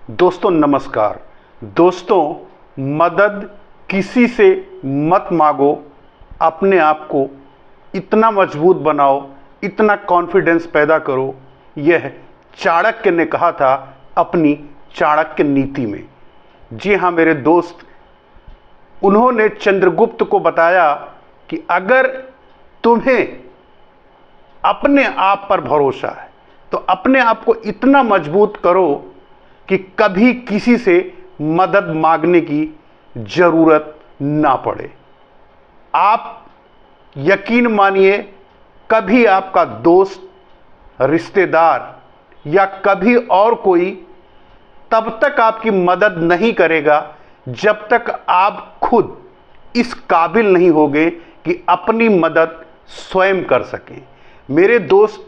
दोस्तों नमस्कार। दोस्तों, मदद किसी से मत मांगो, अपने आप को इतना मजबूत बनाओ, इतना कॉन्फिडेंस पैदा करो। यह चाणक्य ने कहा था अपनी चाणक्य नीति में। जी हाँ मेरे दोस्त, उन्होंने चंद्रगुप्त को बताया कि अगर तुम्हें अपने आप पर भरोसा है तो अपने आप को इतना मजबूत करो कि कभी किसी से मदद मांगने की ज़रूरत ना पड़े। आप यकीन मानिए, कभी आपका दोस्त, रिश्तेदार या कभी और कोई तब तक आपकी मदद नहीं करेगा जब तक आप खुद इस काबिल नहीं होगे कि अपनी मदद स्वयं कर सकें। मेरे दोस्त,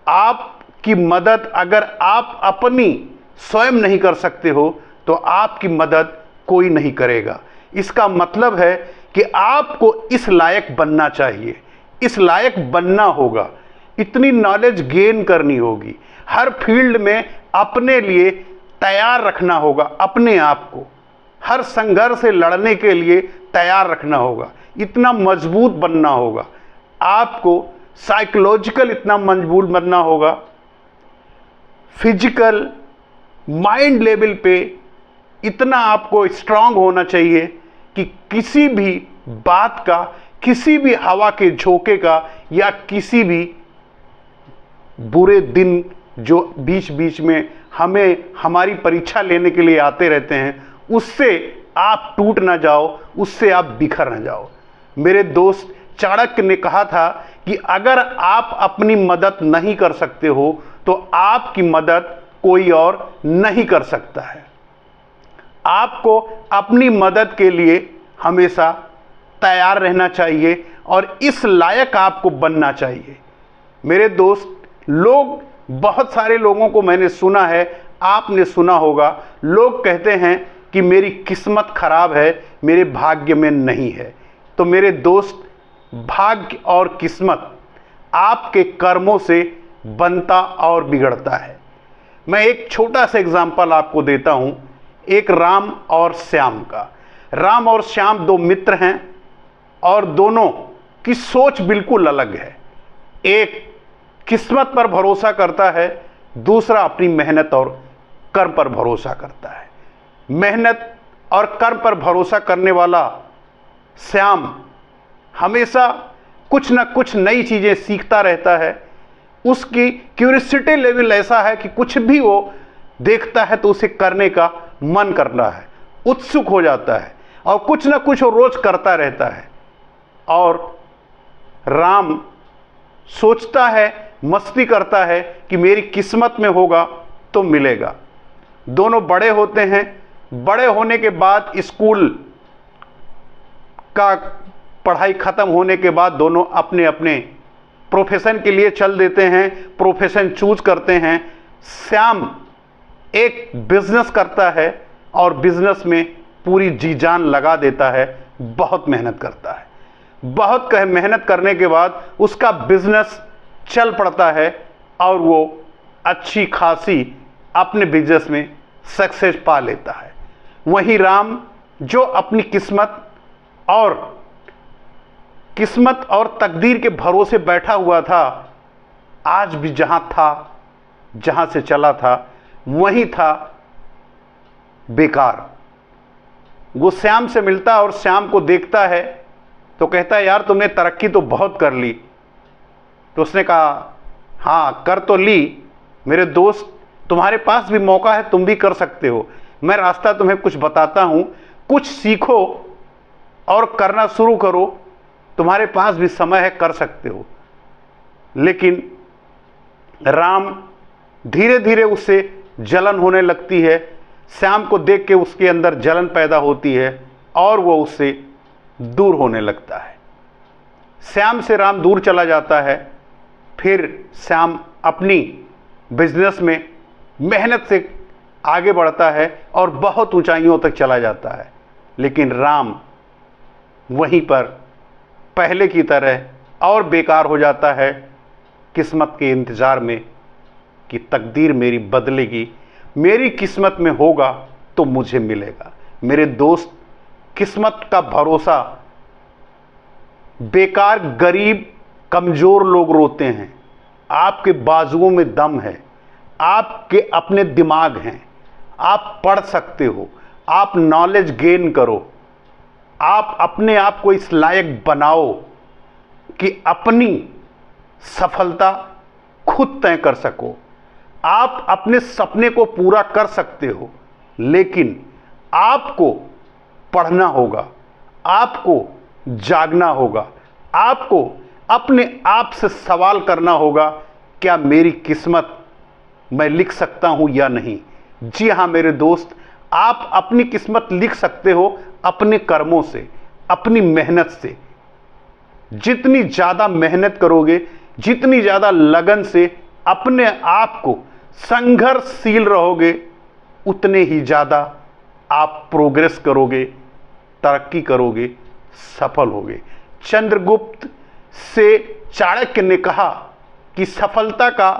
आपकी मदद अगर आप अपनी स्वयं नहीं कर सकते हो तो आपकी मदद कोई नहीं करेगा। इसका मतलब है कि आपको इस लायक बनना चाहिए, इस लायक बनना होगा, इतनी नॉलेज गेन करनी होगी, हर फील्ड में अपने लिए तैयार रखना होगा, अपने आप को हर संघर्ष से लड़ने के लिए तैयार रखना होगा, इतना मजबूत बनना होगा। आपको साइकोलॉजिकल इतना मजबूत बनना होगा, फिजिकल माइंड लेवल पे इतना आपको स्ट्रांग होना चाहिए कि किसी भी बात का, किसी भी हवा के झोंके का या किसी भी बुरे दिन जो बीच बीच में हमें हमारी परीक्षा लेने के लिए आते रहते हैं, उससे आप टूट ना जाओ, उससे आप बिखर ना जाओ। मेरे दोस्त, चाणक्य ने कहा था कि अगर आप अपनी मदद नहीं कर सकते हो तो आपकी मदद कोई और नहीं कर सकता है। आपको अपनी मदद के लिए हमेशा तैयार रहना चाहिए और इस लायक आपको बनना चाहिए। मेरे दोस्त, बहुत सारे लोगों को मैंने सुना है, आपने सुना होगा, लोग कहते हैं कि मेरी किस्मत खराब है, मेरे भाग्य में नहीं है। तो मेरे दोस्त, भाग्य और किस्मत आपके कर्मों से बनता और बिगड़ता है। मैं एक छोटा सा एग्जाम्पल आपको देता हूं, एक राम और श्याम का। राम और श्याम दो मित्र हैं और दोनों की सोच बिल्कुल अलग है। एक किस्मत पर भरोसा करता है, दूसरा अपनी मेहनत और कर्म पर भरोसा करता है। मेहनत और कर्म पर भरोसा करने वाला श्याम हमेशा कुछ ना कुछ नई चीज़ें सीखता रहता है। उसकी क्यूरियोसिटी लेवल ऐसा है कि कुछ भी वो देखता है तो उसे करने का मन करता है, उत्सुक हो जाता है और कुछ ना कुछ वो रोज करता रहता है। और राम सोचता है, मस्ती करता है कि मेरी किस्मत में होगा तो मिलेगा। दोनों बड़े होते हैं। बड़े होने के बाद स्कूल का पढ़ाई खत्म होने के बाद दोनों अपने अपने प्रोफेशन के लिए चल देते हैं, प्रोफेशन चूज करते हैं। श्याम एक बिजनेस करता है और बिजनेस में पूरी जी जान लगा देता है, बहुत मेहनत करता है। बहुत मेहनत करने के बाद उसका बिजनेस चल पड़ता है और वो अच्छी खासी अपने बिजनेस में सक्सेस पा लेता है। वहीं राम, जो अपनी किस्मत और तकदीर के भरोसे बैठा हुआ था, आज भी जहां से चला था वहीं था बेकार। वो श्याम से मिलता और श्याम को देखता है तो कहता है, यार तुमने तरक्की तो बहुत कर ली। तो उसने कहा, हाँ कर तो ली मेरे दोस्त, तुम्हारे पास भी मौका है, तुम भी कर सकते हो। मैं रास्ता तुम्हें कुछ बताता हूं, कुछ सीखो और करना शुरू करो, तुम्हारे पास भी समय है, कर सकते हो। लेकिन राम धीरे धीरे उससे जलन होने लगती है। श्याम को देख के उसके अंदर जलन पैदा होती है और वो उससे दूर होने लगता है। श्याम से राम दूर चला जाता है। फिर श्याम अपनी बिजनेस में मेहनत से आगे बढ़ता है और बहुत ऊंचाइयों तक चला जाता है। लेकिन राम वहीं पर पहले की तरह और बेकार हो जाता है, किस्मत के इंतज़ार में कि तकदीर मेरी बदलेगी, मेरी किस्मत में होगा तो मुझे मिलेगा। मेरे दोस्त, किस्मत का भरोसा बेकार, गरीब, कमजोर लोग रोते हैं। आपके बाजुओं में दम है, आपके अपने दिमाग हैं, आप पढ़ सकते हो, आप नॉलेज गेन करो, आप अपने आप को इस लायक बनाओ कि अपनी सफलता खुद तय कर सको। आप अपने सपने को पूरा कर सकते हो, लेकिन आपको पढ़ना होगा, आपको जागना होगा, आपको अपने आप से सवाल करना होगा, क्या मेरी किस्मत मैं लिख सकता हूं या नहीं। जी हां मेरे दोस्त, आप अपनी किस्मत लिख सकते हो अपने कर्मों से, अपनी मेहनत से। जितनी ज़्यादा मेहनत करोगे, जितनी ज़्यादा लगन से अपने आप को संघर्षशील रहोगे, उतने ही ज़्यादा आप प्रोग्रेस करोगे, तरक्की करोगे, सफल होगे। चंद्रगुप्त से चाणक्य ने कहा कि सफलता का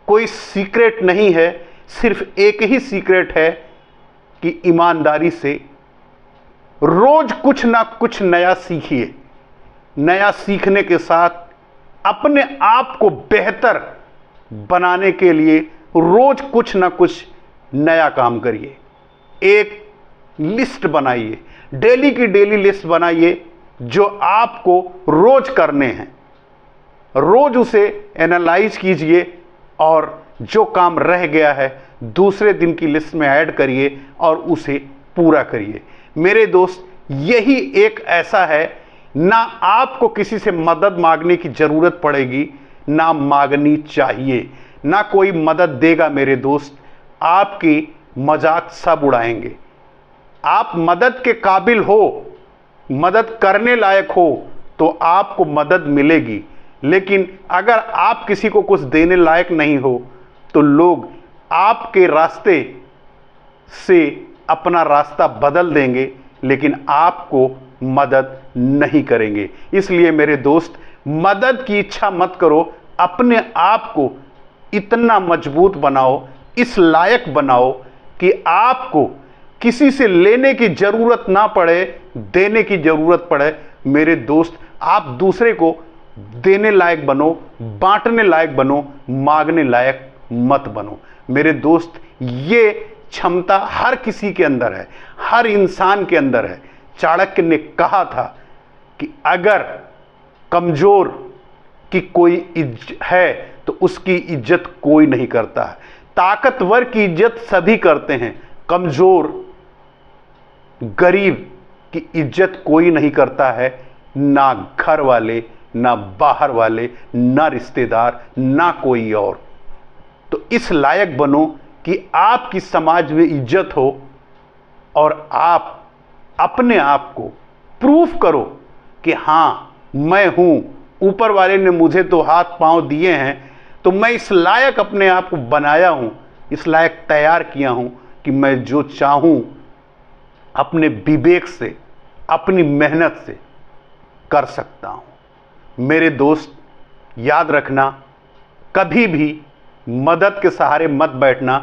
कोई सीक्रेट नहीं है, सिर्फ एक ही सीक्रेट है कि ईमानदारी से रोज कुछ ना कुछ नया सीखिए। नया सीखने के साथ अपने आप को बेहतर बनाने के लिए रोज कुछ ना कुछ नया काम करिए। एक लिस्ट बनाइए, डेली की डेली लिस्ट बनाइए जो आपको रोज करने हैं। रोज उसे एनालाइज कीजिए और जो काम रह गया है दूसरे दिन की लिस्ट में ऐड करिए और उसे पूरा करिए। मेरे दोस्त, यही एक ऐसा है, ना आपको किसी से मदद मांगने की जरूरत पड़ेगी, ना मांगनी चाहिए, ना कोई मदद देगा। मेरे दोस्त, आपकी मजाक सब उड़ाएंगे। आप मदद के काबिल हो, मदद करने लायक हो तो आपको मदद मिलेगी, लेकिन अगर आप किसी को कुछ देने लायक नहीं हो तो लोग आपके रास्ते से अपना रास्ता बदल देंगे, लेकिन आपको मदद नहीं करेंगे। इसलिए मेरे दोस्त, मदद की इच्छा मत करो, अपने आप को इतना मजबूत बनाओ, इस लायक बनाओ कि आपको किसी से लेने की जरूरत ना पड़े, देने की जरूरत पड़े। मेरे दोस्त, आप दूसरे को देने लायक बनो, बांटने लायक बनो, मांगने लायक मत बनो। मेरे दोस्त, ये क्षमता हर किसी के अंदर है, हर इंसान के अंदर है। चाणक्य ने कहा था कि अगर कमजोर की कोई है तो उसकी इज्जत कोई नहीं करता है। ताकतवर की इज्जत सभी करते हैं, कमजोर, गरीब की इज्जत कोई नहीं करता है। ना घर वाले, ना बाहर वाले, ना रिश्तेदार, ना कोई और। तो इस लायक बनो कि आपकी समाज में इज्जत हो और आप अपने आप को प्रूफ करो कि हां मैं हूं, ऊपर वाले ने मुझे तो हाथ पांव दिए हैं, तो मैं इस लायक अपने आप को बनाया हूं, इस लायक तैयार किया हूं कि मैं जो चाहूं अपने विवेक से, अपनी मेहनत से कर सकता हूं। मेरे दोस्त, याद रखना, कभी भी मदद के सहारे मत बैठना,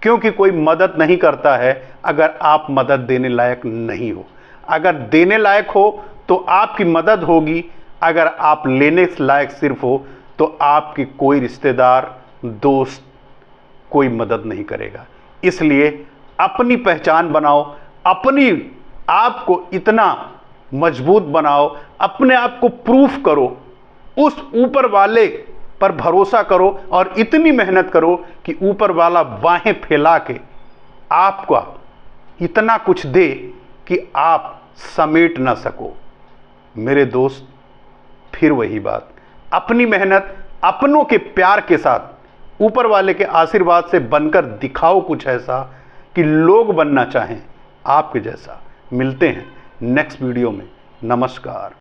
क्योंकि कोई मदद नहीं करता है अगर आप मदद देने लायक नहीं हो। अगर देने लायक हो तो आपकी मदद होगी, अगर आप लेने लायक सिर्फ हो तो आपकी कोई रिश्तेदार, दोस्त कोई मदद नहीं करेगा। इसलिए अपनी पहचान बनाओ, अपनी आप को इतना मजबूत बनाओ, अपने आप को प्रूफ करो, उस ऊपर वाले पर भरोसा करो और इतनी मेहनत करो कि ऊपर वाला बाहें फैला के आपका इतना कुछ दे कि आप समेट ना सको। मेरे दोस्त, फिर वही बात, अपनी मेहनत अपनों के प्यार के साथ ऊपर वाले के आशीर्वाद से बनकर दिखाओ कुछ ऐसा कि लोग बनना चाहें आपके जैसा। मिलते हैं नेक्स्ट वीडियो में। नमस्कार।